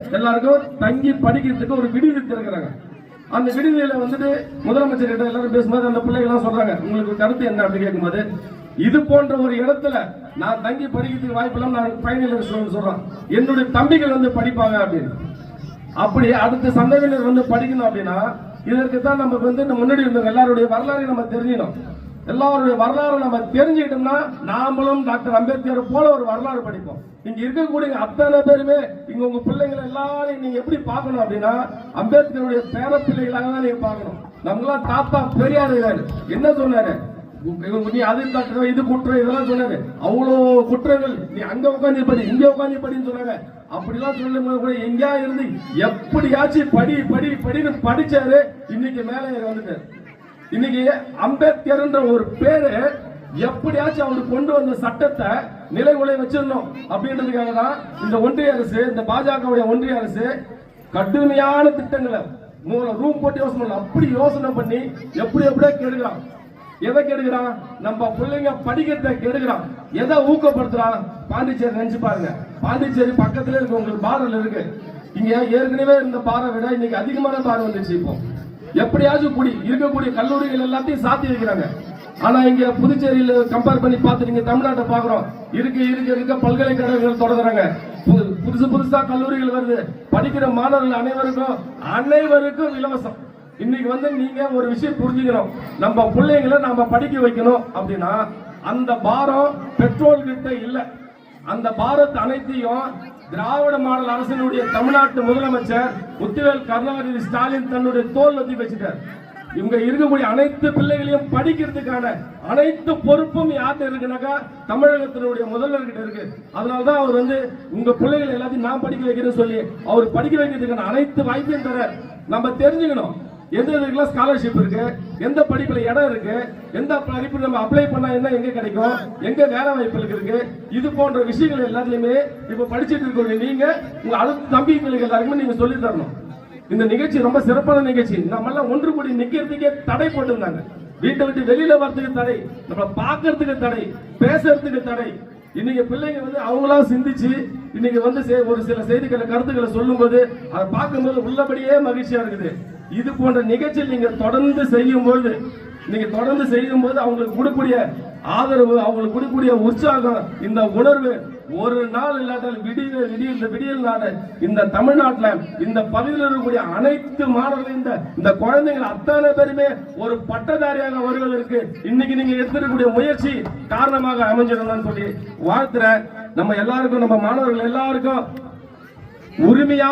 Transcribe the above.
எல்லாருக்கும் தங்கி படிக்கிறதுக்கு ஒரு விடுதி திறக்கிறாங்க. அந்த விடுதியில வந்துட்டு முதலமைச்சர் கிட்ட எல்லாரும் பேசும்போது அந்த பிள்ளைங்க எல்லாம் சொல்றாங்க, உங்களுக்கு கருத்து என்ன அப்படின்னு கேட்கும்போது, இது போன்ற ஒரு இடத்துல நான் தங்கி படிக்கிறதுக்கு வாய்ப்பு இல்லாம நான் ஃபைனல் இயர் சொல்றேன், என்னுடைய தம்பிகள் வந்து படிப்பாங்க அப்படின்னு. அப்படி அடுத்த சந்ததியினர் வந்து படிக்கணும் அப்படின்னா இதற்கு தான் நமக்கு வந்து முன்னாடி இருந்தவங்க எல்லாருடைய வரலாறு நம்ம தெரிஞ்சிடணும். எல்லாருடைய வரலாறு நம்ம தெரிஞ்சுக்கிட்டோம்னா நாமளும் டாக்டர் அம்பேத்கர் போல ஒரு வரலாறு படிப்போம். இங்க இருக்கக்கூடிய அத்தனை பேருமே இங்க உங்க பிள்ளைங்களை எல்லாரும் நீங்க எப்படி பார்க்கணும் அப்படின்னா அம்பேத்கருடைய பேர பிள்ளைகளாக தான் நீங்க பார்க்கணும். நம்மளாம் தாத்தா பெரியார் என்ன சொன்னாரு, நீ அது தட்டுற இது குற்றம் இதெல்லாம் சொன்னாரு, அவ்வளோ குற்றங்கள், நீ அங்க உட்காந்து படி இங்க உட்காந்து படின்னு சொன்னாங்க. அப்படிலாம் சொல்லும் போது கூட எங்கேயா இருந்து எப்படியாச்சும் படி படி படின்னு படிச்சாரு. இன்னைக்கு மேலே வந்துட்டாரு. இன்னைக்கு அம்பேத்கர் ஒரு பேரு எப்படியாச்சும் அவருக்கு கொண்டு வந்த சட்டத்தை நிலைகுலை வச்சிடணும் அப்படின்றதுக்காக தான் இந்த ஒன்றிய அரசு, இந்த பாஜகவுடைய ஒன்றிய அரசு கடுமையான திட்டங்களை ரூம் போட்டு யோசனை பண்ணல, அப்படி யோசனை பண்ணி எப்படியோ கெடுக்கிறான். எதை கெடுக்கிறான்? நம்ம பிள்ளைங்க படிக்கிறத கெடுக்கிறான். எதை ஊக்கப்படுத்துறான்? பாண்டிச்சேரி நினைச்சு பாருங்க. பாண்டிச்சேரி பக்கத்துல இருக்கு, உங்களுக்கு பாரல் இருக்கு. இங்க ஏற்கனவே இருந்த பாறை விட இன்னைக்கு அதிகமான பாறை வந்துச்சு. இப்போ எப்படியாச்சும் இருக்கக்கூடிய கல்லூரிகள் எல்லாத்தையும் சாத்தி வைக்கிறாங்க. ஆனா இங்க புதுச்சேரியில கம்பேர் பண்ணி பார்த்துட்டு தமிழ்நாட்டை பாக்குறோம், இருக்க பல்கலைக்கழகங்கள் தொடங்குறாங்க, புதுசா கல்லூரிகள் வருது. படிக்கிற மாணவர்கள் அனைவருக்கும் இலவசம். இன்னைக்கு வந்து நீங்க ஒரு விஷயம் புரிஞ்சுக்கணும், நம்ம பிள்ளைங்களை நாம படிக்க வைக்கணும் அப்படின்னா அந்த பாரம் பெட்ரோல் கிட்ட இல்ல. அந்த பாரத் அனைத்தையும் திராவிட மாடல் அரசினுடைய தமிழ்நாட்டு முதலமைச்சர் முத்துவேல் கருணாநிதி ஸ்டாலின் தன்னுடைய தோல் வச்சு வச்சுட்டார். இவங்க இருக்கக்கூடிய அனைத்து பிள்ளைகளையும் படிக்கிறதுக்கான அனைத்து பொறுப்பும் யார்கிட்ட இருக்குனாக்கா தமிழகத்தினுடைய முதல்வர்கிட்ட இருக்கு. அதனாலதான் அவர் வந்து உங்க பிள்ளைகளை எல்லாத்தையும் நான் படிக்க வைக்கிறேன்னு சொல்லி அவர் படிக்க வைக்கிறதுக்கான அனைத்து வாய்ப்பையும் தர நம்ம தெரிஞ்சுக்கணும். எந்த இதுக்கெல்லாம் ஸ்காலர்ஷிப் இருக்கு, எந்த படிப்புல இடம் இருக்கு, எந்த படிப்பு நம்ம அப்ளை பண்ணா என்ன எங்க கிடைக்கும், எங்க வேலை வாய்ப்புகளுக்கு இருக்கு, இது போன்ற விஷயங்கள் எல்லாத்துலயுமே இப்ப படிச்சுட்டு இருக்க நீங்க உங்க அடுத்த தம்பிகளுக்கு எல்லாருக்குமே நீங்க சொல்லி தரணும். இந்த நிகழ்ச்சி ரொம்ப சிறப்பான நிகழ்ச்சி. நம்ம எல்லாம் ஒன்று கூடி நிக்கிறதுக்கே தடை போட்டிருந்தாங்க. வீட்டை விட்டு வெளியில வர்றதுக்கு தடை, நம்ம பாக்குறதுக்கு தடை, பேசுறதுக்கு தடை. இன்னைக்கு பிள்ளைங்க வந்து அவங்களா சிந்திச்சு இன்னைக்கு வந்து ஒரு சில செய்திகளை கருத்துக்களை சொல்லும் போது அதை பார்க்கும்போது உள்ளபடியே மகிழ்ச்சியா இருக்குது. இது போன்ற நிகழ்ச்சியில் நீங்க தொடர்ந்து செய்யும் போது அவங்களுக்கு கொடுக்கக்கூடிய ஆதரவு, அவங்களுக்கு கொடுக்கக்கூடிய உற்சாகம், இந்த உணர்வு ஒரு நாள் இல்லாட்டால் விடியல் நாடு இந்த தமிழ்நாட்டில் இந்த பகுதியில் இருக்கக்கூடிய அனைத்து மாணவர்கள் இந்த குழந்தைகள் அத்தனை பேருமே ஒரு பட்டதாரியாக வருவதற்கு இன்னைக்கு நீங்க எடுத்துக்கூடிய முயற்சி காரணமாக அமைஞ்சிடும் சொல்லி வாழ்த்துறேன். நம்ம எல்லாருக்கும், நம்ம மாணவர்கள் எல்லாருக்கும் உரிமையா